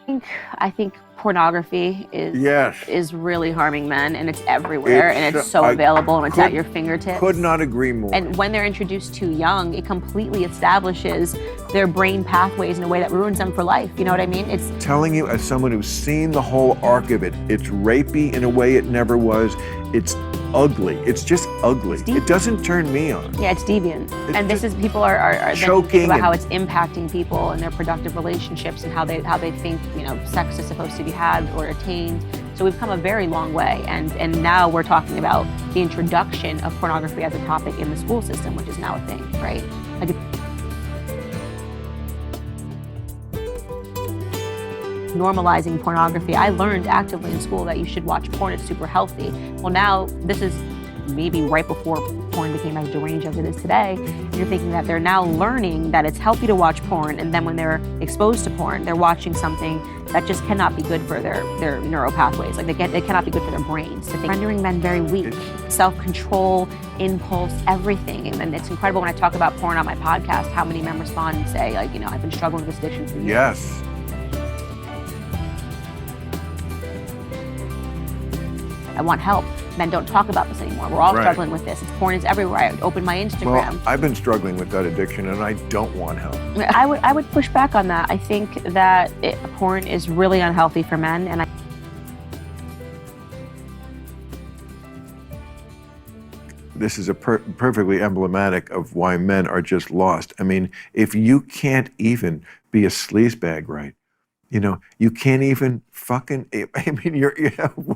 I think pornography Yes. is really harming men, and it's everywhere, and it's I so available, and it's at your could fingertips. not agree more. And when they're introduced too young, it completely establishes their brain pathways in a way that ruins them for life. You know what I mean? It's telling you as someone who's seen the whole arc of it, it's rapey in a way it never was. It's ugly. It's just ugly. It doesn't turn me on. Yeah, it's deviant. And this is, people are choking thinking about how and- it's impacting people and their productive relationships and how they think, sex is supposed to be had or attained. So we've come a very long way, and now we're talking about the introduction of pornography as a topic in the school system, which is now a thing, right? Normalizing pornography. I learned actively in school that you should watch porn, it's super healthy. Well, now this is maybe right before porn became as deranged as it is today. And you're thinking that they're now learning that it's healthy to watch porn, and then when they're exposed to porn, they're watching something that just cannot be good for their neural pathways. Like they cannot be good for their brains. To think, rendering men very weak, self-control, impulse, everything. And it's incredible when I talk about porn on my podcast, how many men respond and say, like, I've been struggling with this addiction for years. Yes. I want help. Men don't talk about this anymore. We're all Right. struggling with this. Porn is everywhere. I open my Instagram. Well, I've been struggling with that addiction, and I don't want help. I would push back on that. I think that porn is really unhealthy for men, and This is a perfectly emblematic of why men are just lost. I mean, if you can't even be a sleazebag right, you can't even fucking, I mean,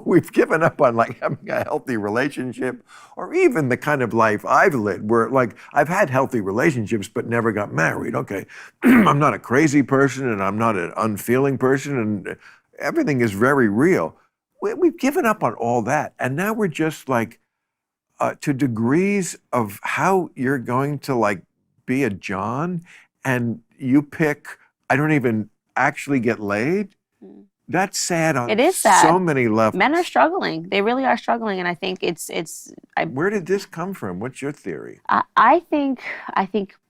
we've given up on like having a healthy relationship, or even the kind of life I've led where like I've had healthy relationships but never got married. Okay, I'm not a crazy person and I'm not an unfeeling person, and everything is very real. We've given up on all that, and now we're just like, to degrees of how you're going to like be a John, and you pick, I don't even actually get laid. That's sad on it is sad. so many levels. Men are struggling. They really are struggling, and I think Where did this come from? What's your theory? I think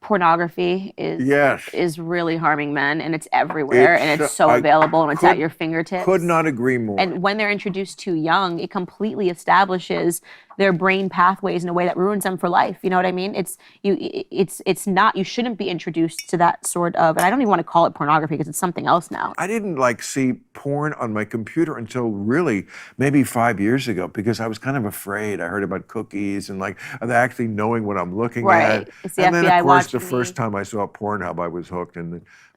pornography Yes. is really harming men, and it's everywhere, and it's so available, and it's at your fingertips. Could not agree more. And when they're introduced too young, it completely establishes their brain pathways in a way that ruins them for life. You know what I mean? It's not, you shouldn't be introduced to that sort of, and I don't even want to call it pornography because it's something else now. I didn't like see porn on my computer until really maybe 5 years ago, because I was kind of afraid. I heard about cookies and like actually knowing what I'm looking Right. at. It's the And then FBI of course the watching first me. time I saw Pornhub, I was hooked.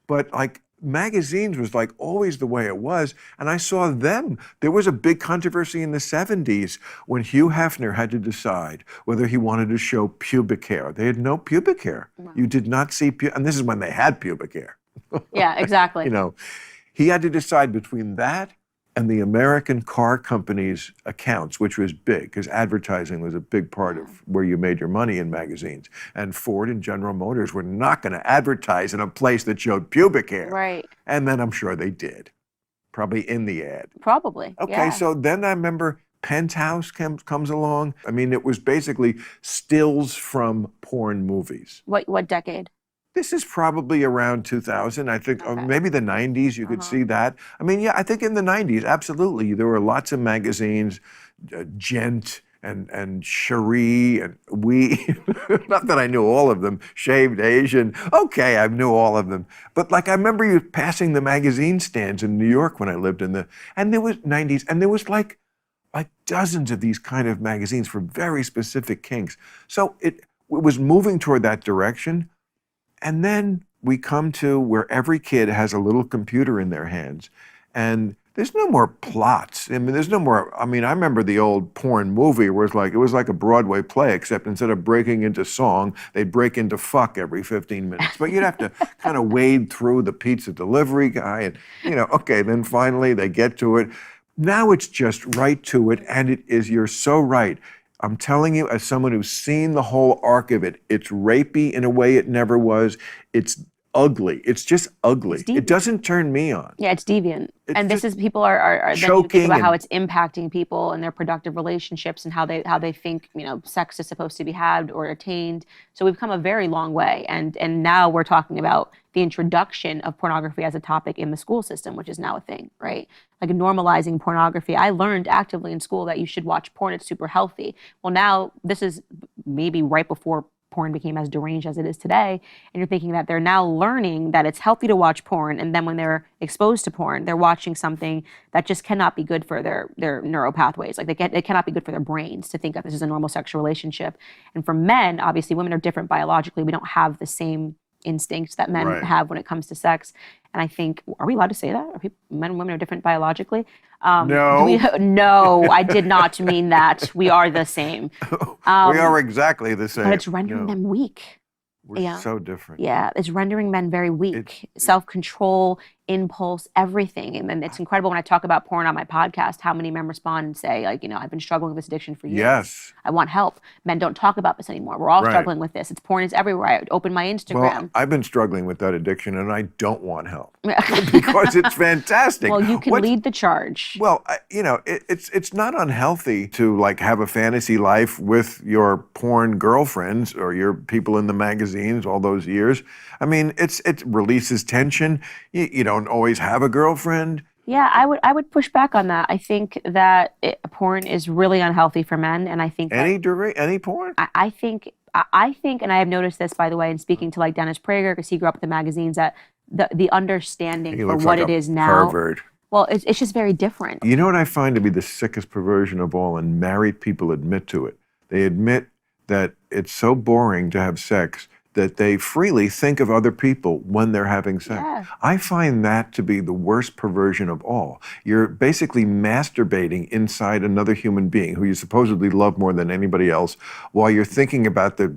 But like magazines was like always the way it was, and I saw them. There was a big controversy in the 70s when Hugh Hefner had to decide whether he wanted to show pubic hair. They had no pubic hair. Wow. You did not see and this is when they had pubic hair. Yeah, exactly. He had to decide between that and the American car companies' accounts, which was big, because advertising was a big part of where you made your money in magazines. And Ford and General Motors were not going to advertise in a place that showed pubic hair. Right. And then I'm sure they did, probably in the ad. Probably. Okay, yeah. so then I remember Penthouse comes along. I mean, it was basically stills from porn movies. What decade? This is probably around 2000, I think, or maybe the 90s, you could see that. I mean, yeah, I think in the 90s, absolutely. There were lots of magazines, Gent and Cherie and We, not that I knew all of them, Shaved Asian, okay, I knew all of them. But like, I remember you passing the magazine stands in New York when I lived and there was 90s, and there was like dozens of these kind of magazines for very specific kinks. So it was moving toward that direction. And then we come to where every kid has a little computer in their hands, and there's no more plots. I mean, there's no more, I remember the old porn movie where it was like a Broadway play, except instead of breaking into song, they'd break into fuck every 15 minutes. But you'd have to kind of wade through the pizza delivery guy, and, okay, then finally they get to it. Now it's just right to it, and it is, you're so right. I'm telling you, as someone who's seen the whole arc of it, it's rapey in a way it never was. It's ugly. It's just ugly. It's deviant. It doesn't turn me on. Yeah, it's deviant. It's And this just is people are then you think choking about how and it's impacting people and their productive relationships and how they think, sex is supposed to be had or attained. So we've come a very long way. And now we're talking about the introduction of pornography as a topic in the school system, which is now a thing, right? Like normalizing pornography. I learned actively in school that you should watch porn. It's super healthy. Well, now this is maybe right before porn became as deranged as it is today, and you're thinking that they're now learning that it's healthy to watch porn, and then when they're exposed to porn, they're watching something that just cannot be good for their neural pathways. Like it cannot be good for their brains to think of this as a normal sexual relationship. And for men, obviously, women are different biologically. We don't have the same instincts that men right. have when it comes to sex. And I think, are we allowed to say that? Men and women are different biologically? No. No, I did not mean that. We are the same. We are exactly the But same. it's rendering them weak. We're so different. Yeah, it's rendering men very weak. Self-control, impulse, everything. And then it's incredible when I talk about porn on my podcast, how many men respond and say, like, I've been struggling with this addiction for years. Yes. I want help. Men don't talk about this anymore. We're all Right. struggling with this. It's porn is everywhere. I open my Instagram. Well, I've been struggling with that addiction, and I don't want help because it's fantastic. Well, you can lead the charge. Well, it's not unhealthy to like have a fantasy life with your porn girlfriends or your people in the magazines all those years. I mean, it releases tension. You don't always have a girlfriend. Yeah, I would push back on that. I think that porn is really unhealthy for men, and I think any porn. I think, and I have noticed this, by the way, in speaking to like Dennis Prager, because he grew up with the magazines, that the understanding for what it is now. Pervert. Well, it's just very different. You know what I find to be the sickest perversion of all, and married people admit to it. They admit that it's so boring to have sex that they freely think of other people when they're having sex. Yeah. I find that to be the worst perversion of all. You're basically masturbating inside another human being who you supposedly love more than anybody else while you're thinking about the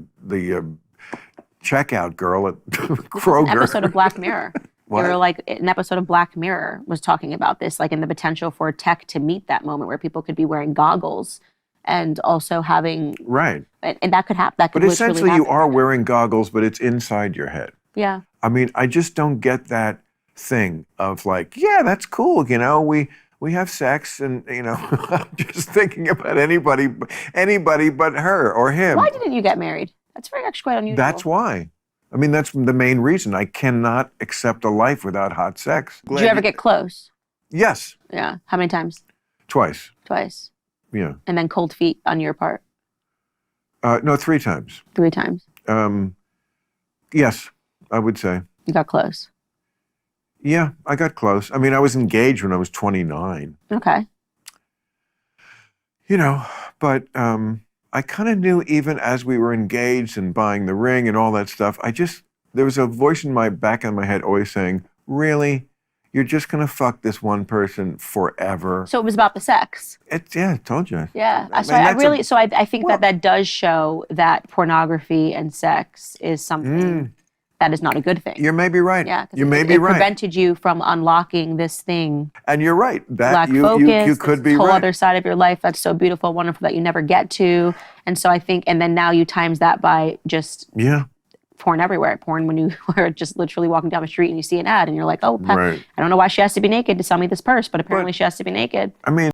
checkout girl at Kroger. An episode of Black Mirror. What? They were like, an episode of Black Mirror was talking about this, like in the potential for tech to meet that moment where people could be wearing goggles and also having right, and that could happen. That could but essentially happen. You are wearing goggles, but it's inside your head. Yeah. I mean, I just don't get that thing of like, yeah, that's cool. We have sex, and I'm just thinking about anybody but her or him. Why didn't you get married? That's actually quite unusual. That's why. I mean, that's the main reason. I cannot accept a life without hot sex. Did you ever get close? Yes. Yeah. How many times? Twice. Twice. Yeah. And then cold feet on your part? No, 3 times. 3 times. Yes, I would say. You got close. Yeah, I got close. I mean, I was engaged when I was 29. Okay. But I kind of knew even as we were engaged and buying the ring and all that stuff, there was a voice in my back of my head always saying, really? You're just going to fuck this one person forever? So it was about the sex. Yeah, I told you. Yeah. I think that does show that pornography and sex is something that is not a good thing. You may be right. Yeah. You may be right. It prevented you from unlocking this thing. And you're right. That Black focus, you could be this whole right. other side of your life that's so beautiful, wonderful that you never get to. And so I think, and then now you times that by just porn everywhere. Porn when you are just literally walking down the street and you see an ad and you're like, oh, right. I don't know why she has to be naked to sell me this purse, but apparently she has to be naked. I mean,